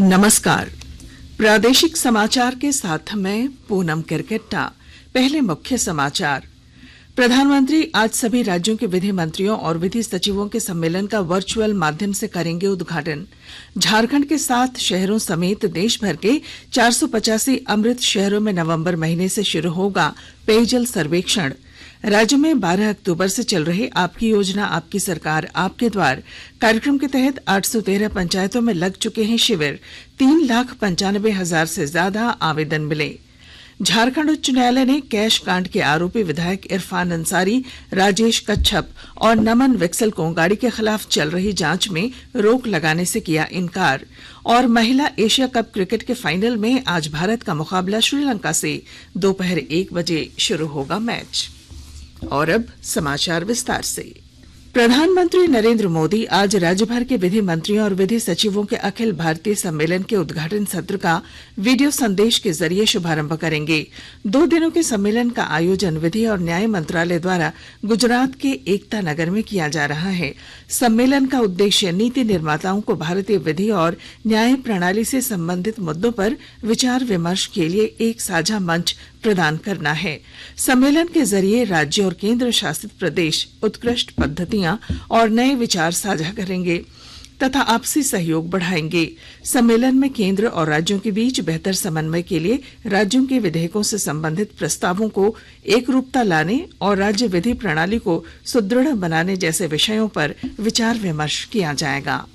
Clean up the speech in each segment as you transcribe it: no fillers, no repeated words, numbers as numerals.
नमस्कार। प्रादेशिक समाचार के साथ मैं पूनम किरकेट्टा। पहले मुख्य समाचार। प्रधानमंत्री आज सभी राज्यों के विधि मंत्रियों और विधि सचिवों के सम्मेलन का वर्चुअल माध्यम से करेंगे उद्घाटन। झारखंड के 7 शहरों समेत देश भर के 485 अमृत शहरों में नवंबर महीने से शुरू होगा पेयजल सर्वेक्षण। राज्य में 12 अक्टूबर से चल रहे आपकी योजना आपकी सरकार आपके द्वार कार्यक्रम के तहत 813 पंचायतों में लग चुके हैं शिविर। 3,95,000 से ज्यादा आवेदन मिले। झारखंड उच्च न्यायालय ने कैश कांड के आरोपी विधायक इरफान अंसारी, राजेश कच्छप और नमन विक्सल कोंगाड़ी के खिलाफ चल रही जांच में रोक लगाने से किया इनकार। और महिला एशिया कप क्रिकेट के फाइनल में आज भारत का मुकाबला श्रीलंका से दोपहर 1 बजे शुरू होगा मैच। और अब समाचार विस्तार से। प्रधानमंत्री नरेंद्र मोदी आज राज्यभर के विधि मंत्रियों और विधि सचिवों के अखिल भारतीय सम्मेलन के उद्घाटन सत्र का वीडियो संदेश के जरिए शुभारंभ करेंगे। 2 दिनों के सम्मेलन का आयोजन विधि और न्याय मंत्रालय द्वारा गुजरात के एकता नगर में किया जा रहा है। सम्मेलन का उद्देश्य नीति निर्माताओं को भारतीय विधि और न्याय प्रणाली से संबंधित मुद्दों पर विचार विमर्श के लिए एक साझा मंच प्रदान करना है। सम्मेलन के जरिए राज्य और केंद्र शासित प्रदेश उत्कृष्ट पद्धतियां और नए विचार साझा करेंगे तथा आपसी सहयोग बढ़ाएंगे। सम्मेलन में केंद्र और राज्यों के बीच बेहतर समन्वय के लिए राज्यों के विधेयकों से संबंधित प्रस्तावों को एक रूपता लाने और राज्य विधि प्रणाली को सुदृढ़ बनाने जैसे विषयों पर विचार विमर्श किया जाएगा।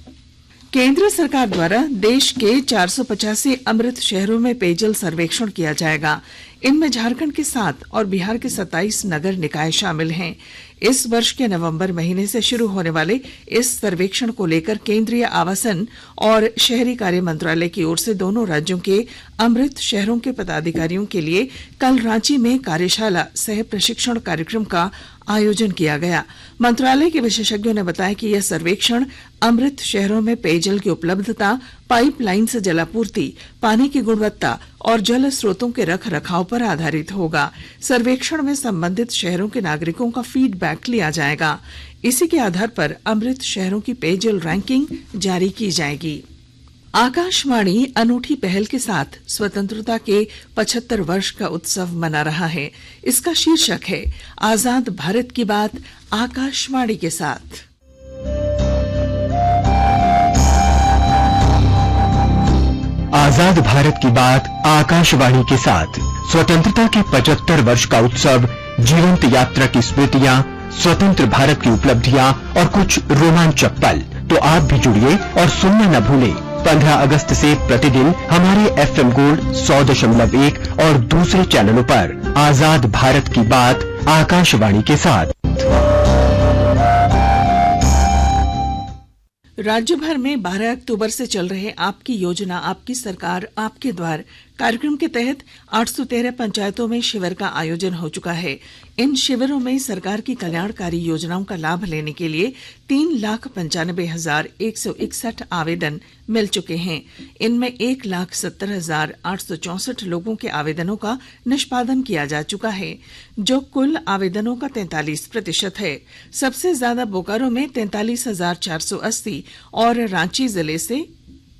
केंद्र सरकार द्वारा देश के 485 अमृत शहरों में पेयजल सर्वेक्षण किया जाएगा। इनमें झारखंड के 7 और बिहार के 27 नगर निकाय शामिल हैं। इस वर्ष के नवंबर महीने से शुरू होने वाले इस सर्वेक्षण को लेकर केंद्रीय आवासन और शहरी कार्य मंत्रालय की ओर से दोनों राज्यों के अमृत शहरों के पदाधिकारियों के लिए कल रांची में कार्यशाला सह प्रशिक्षण कार्यक्रम का आयोजन किया गया। मंत्रालय के विशेषज्ञों ने बताया कि यह सर्वेक्षण अमृत शहरों में पेयजल की उपलब्धता, पाइपलाइन से जलापूर्ति, पानी की गुणवत्ता और जल स्रोतों के रख रखाव पर आधारित होगा। सर्वेक्षण में संबंधित शहरों के नागरिकों का फीडबैक लिया जाएगा। इसी के आधार पर अमृत शहरों की पेयजल रैंकिंग जारी की जाएगी। आकाशवाणी अनूठी पहल के साथ स्वतंत्रता के 75 वर्ष का उत्सव मना रहा है। इसका शीर्षक है आजाद भारत की बात आकाशवाणी के साथ। आजाद भारत की बात आकाशवाणी के साथ। स्वतंत्रता के 75 वर्ष का उत्सव, जीवंत यात्रा की स्मृतियां, स्वतंत्र भारत की उपलब्धियां और कुछ रोमांचक पल। तो आप भी जुड़िए और सुनना न भूलें। 15 अगस्त से प्रतिदिन हमारे FM गोल्ड 100.1 और दूसरे चैनलों पर आजाद भारत की बात आकाशवाणी के साथ। राज्य भर में 12 अक्टूबर से चल रहे आपकी योजना आपकी सरकार आपके द्वार कार्यक्रम के तहत 813 पंचायतों में शिविर का आयोजन हो चुका है। इन शिविरों में सरकार की कल्याणकारी योजनाओं का लाभ लेने के लिए 3,95,161 आवेदन मिल चुके हैं। इनमें 1,70,864 लोगों के आवेदनों का निष्पादन किया जा चुका है, जो कुल आवेदनों का 43% है। सबसे ज्यादा बोकारो में 43,480 और रांची जिले से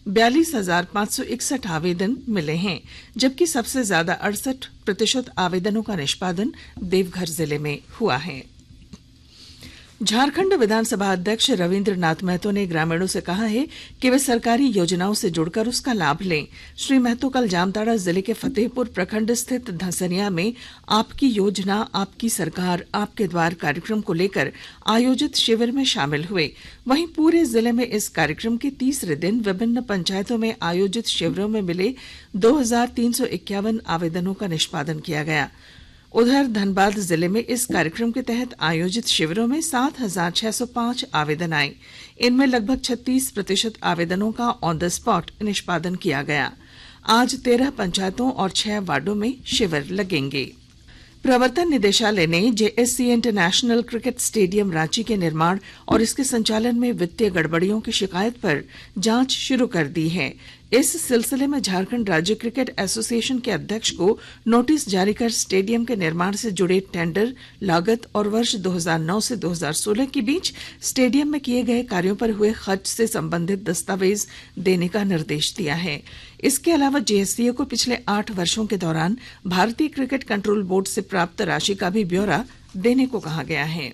42,561 आवेदन मिले हैं, जबकि सबसे ज्यादा 68% आवेदनों का निष्पादन देवघर जिले में हुआ है। झारखंड विधानसभा अध्यक्ष रविंद्र नाथ महतो ने ग्रामीणों से कहा है कि वे सरकारी योजनाओं से जुड़कर उसका लाभ लें। श्री महतो कल जामताड़ा जिले के फतेहपुर प्रखंड स्थित धंसनिया में आपकी योजना आपकी सरकार आपके द्वार कार्यक्रम को लेकर आयोजित शिविर में शामिल हुए। वहीं पूरे जिले में इस कार्यक्रम के तीसरे दिन विभिन्न पंचायतों में आयोजित शिविरों में मिले 2,351 आवेदनों का निष्पादन किया गया। उधर धनबाद जिले में इस कार्यक्रम के तहत आयोजित शिविरों में 7,605 आवेदन आए। इनमें लगभग 36% आवेदनों का ऑन द स्पॉट निष्पादन किया गया। आज 13 पंचायतों और 6 वार्डों में शिविर लगेंगे। प्रवर्तन निदेशालय ने JSC international cricket stadium Ranchi के निर्माण और इसके संचालन में वित्तीय गड़बड़ियों की शिकायत पर जांच शुरू कर दी है। इस सिलसिले में झारखंड राज्य क्रिकेट एसोसिएशन के अध्यक्ष को नोटिस जारी कर स्टेडियम के निर्माण से जुड़े टेंडर लागत और वर्ष 2009 से 2016 के बीच स्टेडियम में किए गए कार्यों पर हुए खर्च से संबंधित दस्तावेज देने का निर्देश दिया है। इसके अलावा जेएससीए को पिछले 8 वर्षों के दौरान भारतीय क्रिकेट कंट्रोल बोर्ड से प्राप्त राशि का भी ब्यौरा देने को कहा गया है।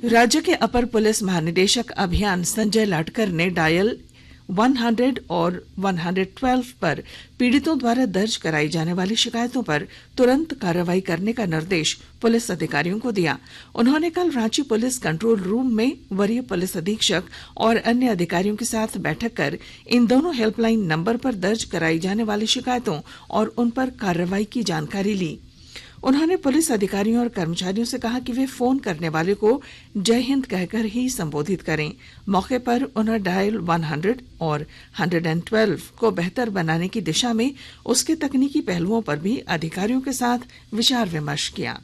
राज्य के अपर पुलिस महानिदेशक अभियान संजय लाटकर ने डायल 100 और 112 पर पीड़ितों द्वारा दर्ज कराई जाने वाली शिकायतों पर तुरंत कार्रवाई करने का निर्देश पुलिस अधिकारियों को दिया। उन्होंने कल रांची पुलिस कंट्रोल रूम में वरीय पुलिस अधीक्षक और अन्य अधिकारियों के साथ बैठक कर इन दोनों हेल्पलाइन नंबर पर दर्ज कराई जाने वाली शिकायतों और उन पर कार्रवाई की जानकारी ली। उन्होंने पुलिस अधिकारियों और कर्मचारियों से कहा कि वे फोन करने वाले को जय हिंद कहकर ही संबोधित करें। मौके पर उन्होंने डायल 100 और 112 को बेहतर बनाने की दिशा में उसके तकनीकी पहलुओं पर भी अधिकारियों के साथ विचार विमर्श किया।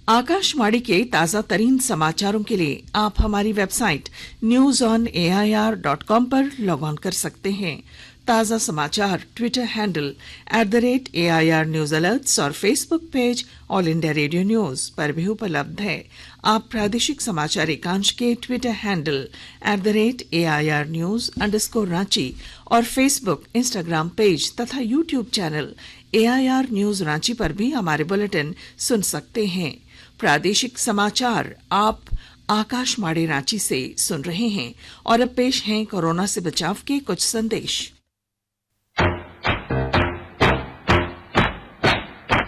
आकाशवाणी के ताजा तरीन समाचारों के लिए आप हमारी वेबसाइट newsonair.com पर लॉग ऑन कर सकते हैं। ताजा समाचार Twitter handle @AIR news alerts और Facebook page all India radio news पर भी उपलब्ध है। आप प्रादेशिक समाचार एकांश के Twitter handle @AIR news _Ranchi और फेसबुक इंस्टाग्राम पेज तथा YouTube channel AIR news Ranchi पर भी हमारे बुलेटिन सुन सकते हैं। प्रादेशिक समाचार आप आकाशवाणी रांची से सुन रहे हैं और अब पेश हैं कोरोना से बचाव के कुछ संदेश।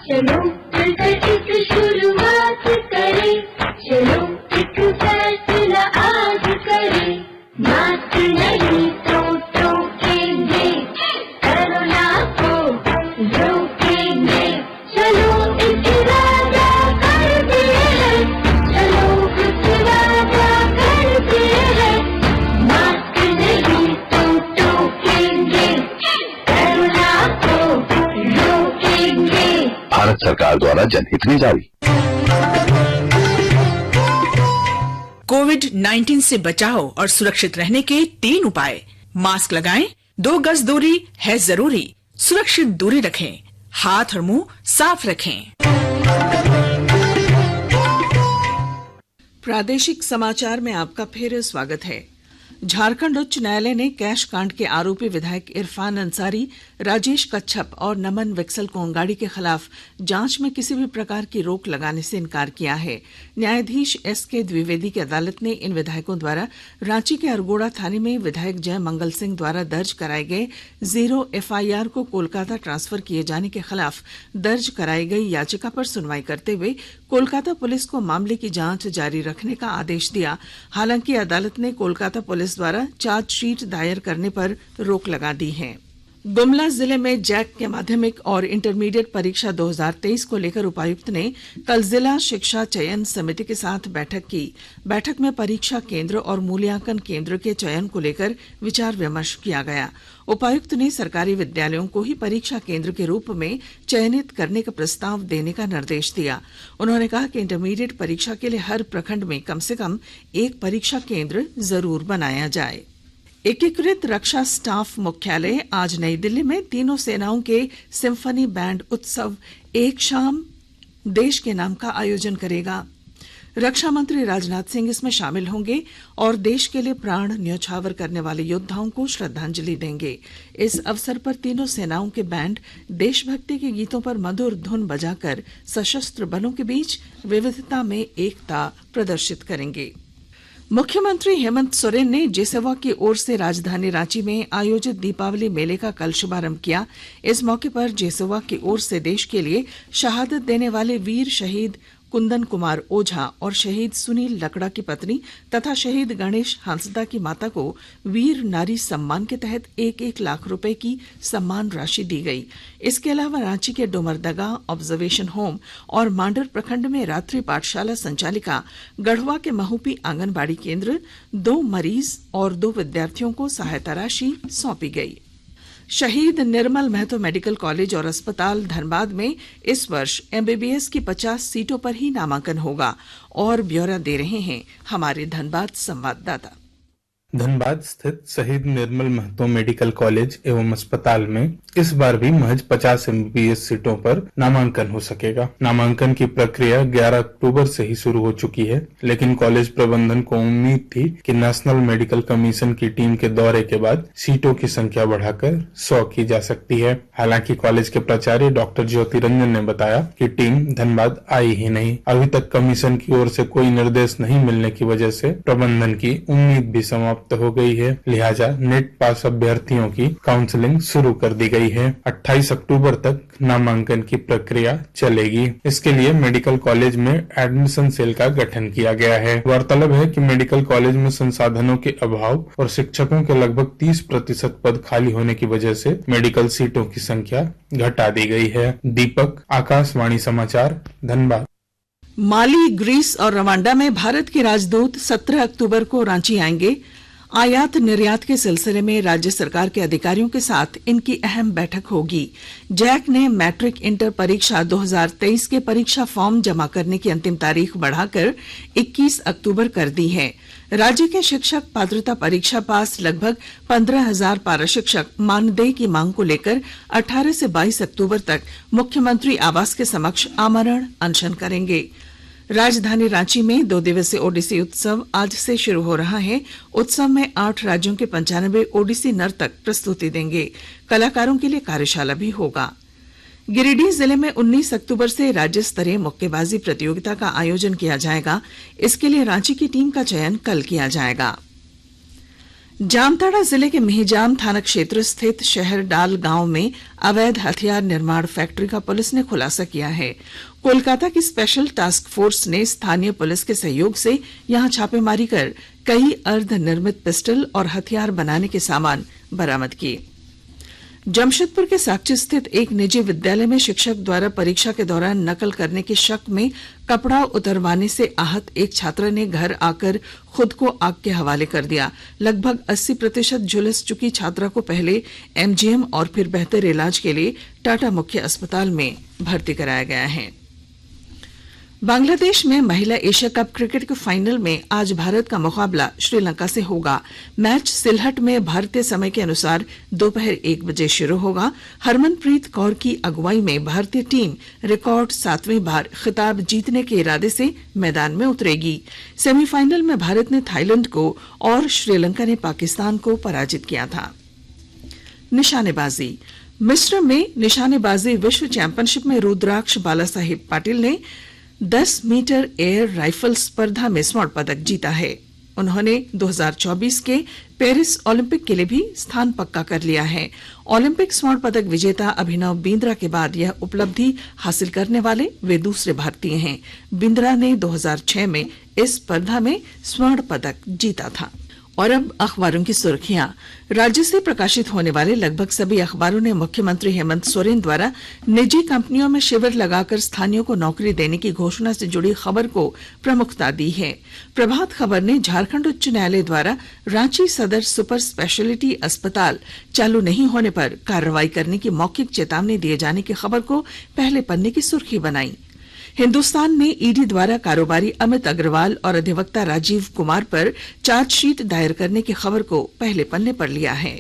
चलो मिलकर एक शुरुआत करें, चलो एक फैसला आज करें, मास्क नहीं तो टोकेंगे, कोरोना को रोकेंगे, चलो एक वादा करते हैं, चलो कुछ वादा करते हैं, मास्क नहीं तो टोकेंगे, कोरोना को रोकेंगे। भारत सरकार द्वारा जनहित में जारी। कोविड-19 से बचाव और सुरक्षित रहने के 3 उपाय। मास्क लगाएं, 2 गज दूरी है जरूरी, सुरक्षित दूरी रखें, हाथ और मुंह साफ रखें। प्रादेशिक समाचार में आपका फिर स्वागत है। झारखंड उच्च न्यायालय ने कैश कांड के आरोपी विधायक इरफान अंसारी, राजेश कच्छप और नमन विक्सल कोंगाड़ी के खिलाफ जांच में किसी भी प्रकार की रोक लगाने से इनकार किया है। न्यायाधीश SK द्विवेदी की अदालत ने इन विधायकों द्वारा रांची के अरगोड़ा थाने में विधायक जय मंगल सिंह द्वारा दर्ज कराए गए 0 FIR को कोलकाता ट्रांसफर किए जाने के खिलाफ दर्ज कराई गई याचिका पर सुनवाई करते हुए कोलकाता पुलिस को मामले की जांच जारी रखने का आदेश दिया। हालांकि अदालत ने कोलकाता पुलिस द्वारा चार्जशीट दायर करने पर रोक लगा दी है। गुमला जिले में जैक के माध्यमिक और इंटरमीडिएट परीक्षा 2023 को लेकर उपायुक्त ने कल जिला शिक्षा चयन समिति के साथ बैठक की। बैठक में परीक्षा केंद्र और मूल्यांकन केंद्र के चयन को लेकर विचार विमर्श किया गया। उपायुक्त ने सरकारी विद्यालयों को ही परीक्षा केंद्र के रूप में चयनित करने का प्रस्ताव देने का निर्देश दिया। उन्होंने कहा कि इंटरमीडिएट परीक्षा के लिए हर प्रखंड में कम से कम एक परीक्षा केंद्र जरूर बनाया जाए। एकीकृत रक्षा स्टाफ मुख्यालय आज नई दिल्ली में तीनों सेनाओं के सिम्फनी बैंड उत्सव एक शाम देश के नाम का आयोजन करेगा। रक्षा मंत्री राजनाथ सिंह इसमें शामिल होंगे और देश के लिए प्राण न्यौछावर करने वाले योद्धाओं को श्रद्धांजलि देंगे। इस अवसर पर तीनों सेनाओं के बैंड देशभक्ति के गीतों पर मधुर धुन बजाकर सशस्त्र बलों के बीच विविधता में एकता प्रदर्शित करेंगे। मुख्यमंत्री हेमंत सोरेन ने जेसेवा की ओर से राजधानी रांची में आयोजित दीपावली मेले का कल शुभारंभ किया। इस मौके पर जेसेवा की ओर से देश के लिए शहादत देने वाले वीर शहीद कुंदन कुमार ओझा और शहीद सुनील लकड़ा की पत्नी तथा शहीद गणेश हांसदा की माता को वीर नारी सम्मान के तहत 1-1 लाख रुपए की सम्मान राशि दी गई। इसके अलावा रांची के डोमरदगा ऑब्जर्वेशन होम और मांडर प्रखंड में रात्रि पाठशाला संचालिका, गढ़वा के महूपी आंगनबाड़ी केंद्र, 2 मरीज और 2 विद्यार्थियों को सहायता राशि सौंपी गई। शहीद निर्मल महतो मेडिकल कॉलेज और अस्पताल धनबाद में इस वर्ष MBBS की 50 सीटों पर ही नामांकन होगा। और ब्यौरा दे रहे हैं हमारे धनबाद संवाददाता। धनबाद स्थित शहीद निर्मल महतो मेडिकल कॉलेज एवं अस्पताल में इस बार भी महज 50 MBBS सीटों पर नामांकन हो सकेगा। नामांकन की प्रक्रिया 11 अक्टूबर से ही शुरू हो चुकी है, लेकिन कॉलेज प्रबंधन को उम्मीद थी कि नेशनल मेडिकल कमीशन की टीम के दौरे के बाद सीटों की संख्या बढ़ाकर 100 की जा सकती है। हालांकि कॉलेज के प्राचार्य डॉक्टर ज्योति रंजन ने बताया कि टीम धनबाद आई ही नहीं। अभी तक कमीशन की ओर से कोई निर्देश नहीं मिलने की वजह से प्रबंधन की उम्मीद भी समाप्त हो गई है। लिहाजा नेट पास अभ्यर्थियों की काउंसलिंग शुरू कर दी गई है। 28 अक्टूबर तक नामांकन की प्रक्रिया चलेगी। इसके लिए मेडिकल कॉलेज में एडमिशन सेल का गठन किया गया है। गौरतलब है कि मेडिकल कॉलेज में संसाधनों के अभाव और शिक्षकों के लगभग 30% पद खाली होने की वजह से मेडिकल सीटों की संख्या घटा दी गई है। दीपक, आकाशवाणी समाचार, धनबाद। माली, ग्रीस और रवांडा में भारत के राजदूत 17 अक्टूबर को रांची आएंगे। आयात निर्यात के सिलसिले में राज्य सरकार के अधिकारियों के साथ इनकी अहम बैठक होगी। जैक ने मैट्रिक इंटर परीक्षा 2023 के परीक्षा फॉर्म जमा करने की अंतिम तारीख बढ़ाकर 21 अक्टूबर कर दी है। राज्य के शिक्षक पात्रता परीक्षा पास लगभग 15,000 पारा शिक्षक मानदेय की मांग को लेकर 18 से 22 अक्टूबर तक मुख्यमंत्री आवास के समक्ष आमरण अनशन करेंगे। राजधानी रांची में 2 दिवसीय ओडिसी उत्सव आज से शुरू हो रहा है। उत्सव में 8 राज्यों के 95 ओडिसी नर्तक प्रस्तुति देंगे। कलाकारों के लिए कार्यशाला भी होगा। गिरिडीह जिले में 19 अक्टूबर से राज्य स्तरीय मुक्केबाजी प्रतियोगिता का आयोजन किया जाएगा। इसके लिए रांची की टीम का चयन कल किया जाएगा। जामताड़ा जिले के मिहिजाम थाना क्षेत्र स्थित शहरडाल गांव में अवैध हथियार निर्माण फैक्ट्री का पुलिस ने खुलासा किया है। कोलकाता की स्पेशल टास्क फोर्स ने स्थानीय पुलिस के सहयोग से यहां छापेमारी कर कई अर्धनिर्मित पिस्टल और हथियार बनाने के सामान बरामद किए। जमशेदपुर के साकची स्थित एक निजी विद्यालय में शिक्षक द्वारा परीक्षा के दौरान नकल करने के शक में कपड़ा उतरवाने से आहत एक छात्रा ने घर आकर खुद को आग के हवाले कर दिया। लगभग 80% झुलस चुकी छात्रा को पहले MGM और फिर बेहतर इलाज के लिए टाटा मुख्य अस्पताल में भर्ती कराया गया है। बांग्लादेश में महिला एशिया कप क्रिकेट के फाइनल में आज भारत का मुकाबला श्रीलंका से होगा। मैच सिलहट में भारतीय समय के अनुसार दोपहर 1 बजे शुरू होगा। हरमनप्रीत कौर की अगुवाई में भारतीय टीम रिकॉर्ड 7वीं बार खिताब जीतने के इरादे से मैदान में उतरेगी। सेमीफाइनल में भारत ने थाईलैंड को और श्रीलंका ने पाकिस्तान को पराजित किया था। निशानेबाजी। मिस्र में निशानेबाजी विश्व चैंपियनशिप में रुद्राक्ष बालासाहिब पाटिल ने 10 मीटर एयर राइफल स्पर्धा में स्वर्ण पदक जीता है। उन्होंने 2024 के पेरिस ओलंपिक के लिए भी स्थान पक्का कर लिया है। ओलंपिक स्वर्ण पदक विजेता अभिनव बिंद्रा के बाद यह उपलब्धि हासिल करने वाले वे दूसरे भारतीय हैं। बिंद्रा ने 2006 में इस स्पर्धा में स्वर्ण पदक जीता था। और अब अखबारों की सुर्खियां। राज्य से प्रकाशित होने वाले लगभग सभी अखबारों ने मुख्यमंत्री हेमंत सोरेन द्वारा निजी कंपनियों में शिविर लगाकर स्थानीयों को नौकरी देने की घोषणा से जुड़ी खबर को प्रमुखता दी है। प्रभात खबर ने झारखंड उच्च न्यायालय द्वारा रांची सदर सुपर स्पेशलिटी अस्पताल चालू नहीं होने पर कार्रवाई करने की मौखिक चेतावनी दिए जाने की खबर को पहले पन्ने की सुर्खी बनाई। हिंदुस्तान ने ईडी द्वारा कारोबारी अमित अग्रवाल और अधिवक्ता राजीव कुमार पर चार्जशीट दायर करने की खबर को पहले पन्ने पर लिया है।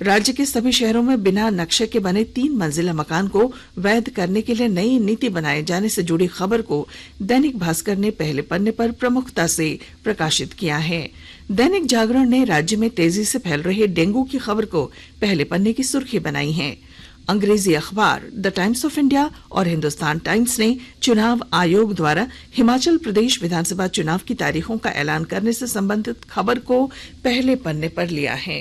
राज्य के सभी शहरों में बिना नक्शे के बने 3 मंजिला मकान को वैध करने के लिए नई नीति बनाए जाने से जुड़ी खबर को दैनिक भास्कर ने पहले पन्ने पर प्रमुखता से प्रकाशित किया है। दैनिक जागरण ने राज्य में तेजी से फैल रहे डेंगू की खबर को पहले पन्ने की सुर्खी बनाई है। अंग्रेजी अखबार द टाइम्स ऑफ इंडिया और हिंदुस्तान टाइम्स ने चुनाव आयोग द्वारा हिमाचल प्रदेश विधानसभा चुनाव की तारीखों का ऐलान करने से संबंधित खबर को पहले पन्ने पर लिया है।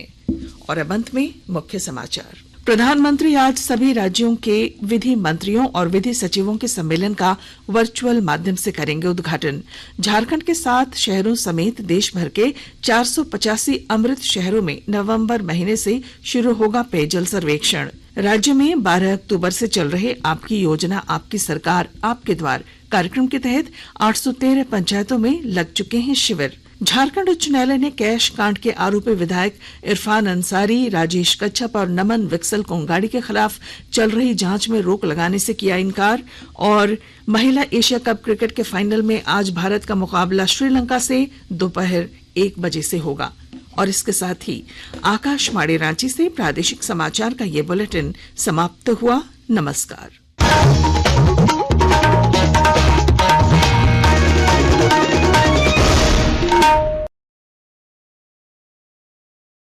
और अब अंत में मुख्य समाचार। प्रधानमंत्री आज सभी राज्यों के विधि मंत्रियों और विधि सचिवों के सम्मेलन का वर्चुअल माध्यम से करेंगे उद्घाटन। झारखंड के 7 शहरों समेत देश भर के 485 अमृत शहरों में नवंबर महीने से शुरू होगा पेयजल सर्वेक्षण। राज्य में 12 अक्टूबर से चल रहे आपकी योजना आपकी सरकार आपके द्वार कार्यक्रम के तहत 813 पंचायतों में लग चुके हैं शिविर। झारखंड उच्च न्यायालय ने कैश कांड के आरोपी विधायक इरफान अंसारी, राजेश कच्छप और नमन विक्सल कोंगाड़ी के खिलाफ चल रही जांच में रोक लगाने से किया इनकार। और महिला एशिया कप क्रिकेट के फाइनल में आज भारत का मुकाबला श्रीलंका से दोपहर 1 बजे से होगा। और इसके साथ ही आकाशवाणी रांची से प्रादेशिक समाचार का ये बुलेटिन समाप्त हुआ। नमस्कार।